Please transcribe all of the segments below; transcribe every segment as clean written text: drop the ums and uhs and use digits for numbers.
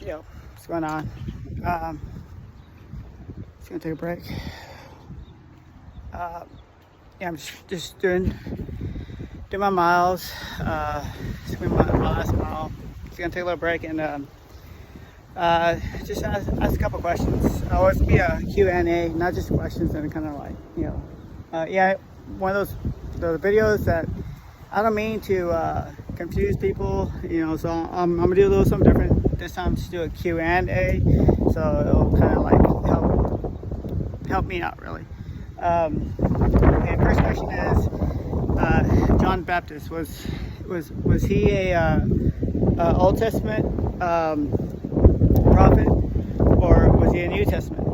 Yo, what's going on? Just gonna take a break. Yeah, I'm just doing my miles. Just doing my last mile. Just gonna take a little break and just ask a couple questions. Oh, it's be a Q&A, not just questions, and kind of like, yeah, one of those videos that I don't mean to confuse people, so I'm gonna do a little something different this time. Just do a Q&A, so it'll kind of like help me out, really. Okay, first question is, John Baptist, was he a Old Testament prophet, or was he a New Testament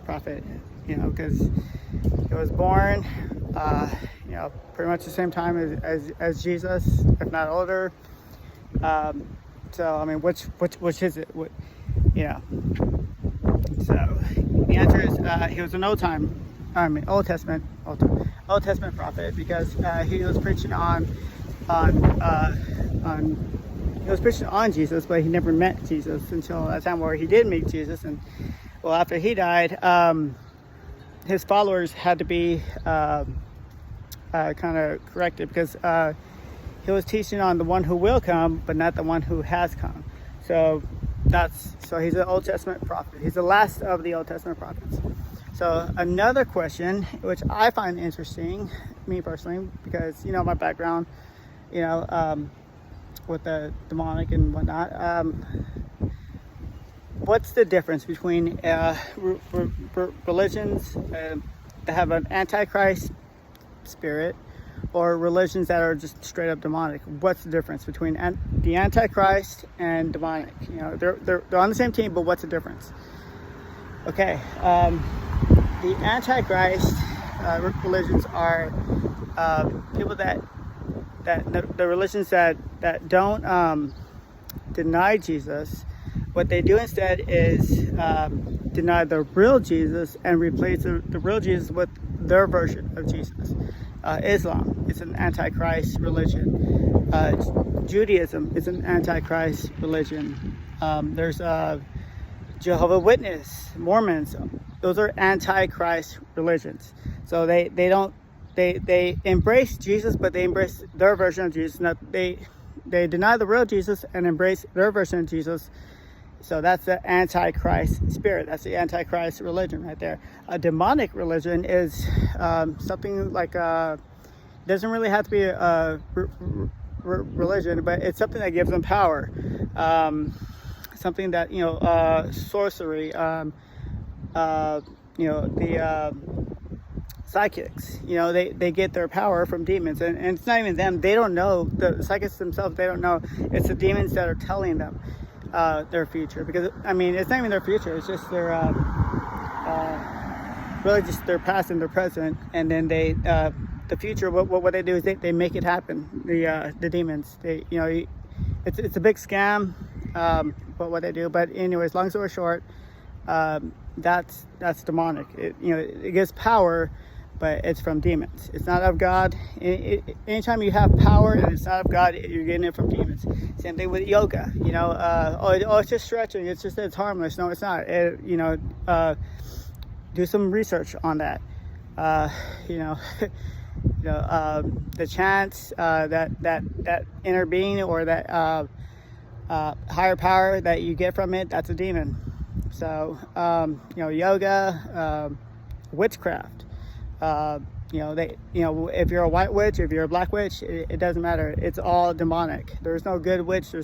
prophet? Because he was born pretty much the same time as Jesus, if not older. So I mean, which is it? So the answer is he was an Old Testament prophet, because he was preaching on Jesus, but he never met Jesus until that time where he did meet Jesus. And well, after he died, his followers had to be kind of corrected, because he was teaching on the one who will come, but not the one who has come. So he's an Old Testament prophet. He's the last of the Old Testament prophets. So another question, which I find interesting, me personally, because my background, with the demonic and whatnot. What's the difference between religions that have an antichrist spirit, or religions that are just straight up demonic? What's the difference between the antichrist and demonic? They're on the same team, but what's the difference? Okay, the antichrist religions are people that the religions that don't deny Jesus. What they do instead is deny the real Jesus and replace the real Jesus with their version of Jesus. Islam is an antichrist religion. Judaism is an antichrist religion. There's Jehovah's Witness, Mormons. Those are antichrist religions. So they embrace Jesus, but they embrace their version of Jesus. Now, they deny the real Jesus and embrace their version of Jesus. So that's the antichrist spirit. That's the antichrist religion right there. A demonic religion is something like doesn't really have to be a religion, but it's something that gives them power. Something that sorcery. The psychics. They get their power from demons, and it's not even them. They don't know, the psychics themselves. They don't know. It's the demons that are telling them their future, because it's not even their future, it's just their really just their past and their present, and then they the future, what they do is they make it happen. The demons, it's a big scam, but what they do. But anyways, long story short, that's demonic. It gives power, but it's from demons. It's not of God. Anytime you have power and it's not of God, you're getting it from demons. Same thing with yoga. It's just stretching. It's harmless. No, it's not. Do some research on that. The chance that inner being, or that higher power that you get from it, that's a demon. So yoga, witchcraft. If you're a white witch, if you're a black witch, it doesn't matter. It's all demonic. There's no good witch.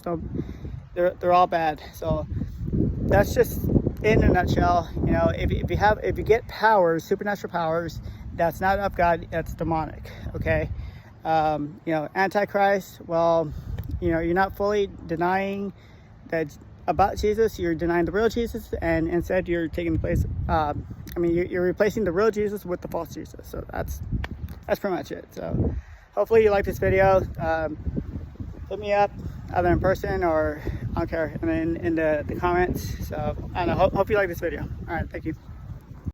They're all bad. So that's just in a nutshell. If you get powers, supernatural powers, that's not of God. That's demonic. Okay. Antichrist. Well, you're not fully denying that about Jesus. You're denying the real Jesus, and instead you're taking the place. You're replacing the real Jesus with the false Jesus. So that's pretty much it. So hopefully you like this video. Hit me up either in person, or I don't care, in the comments. So I don't know. Hope you like this video. All right, thank you.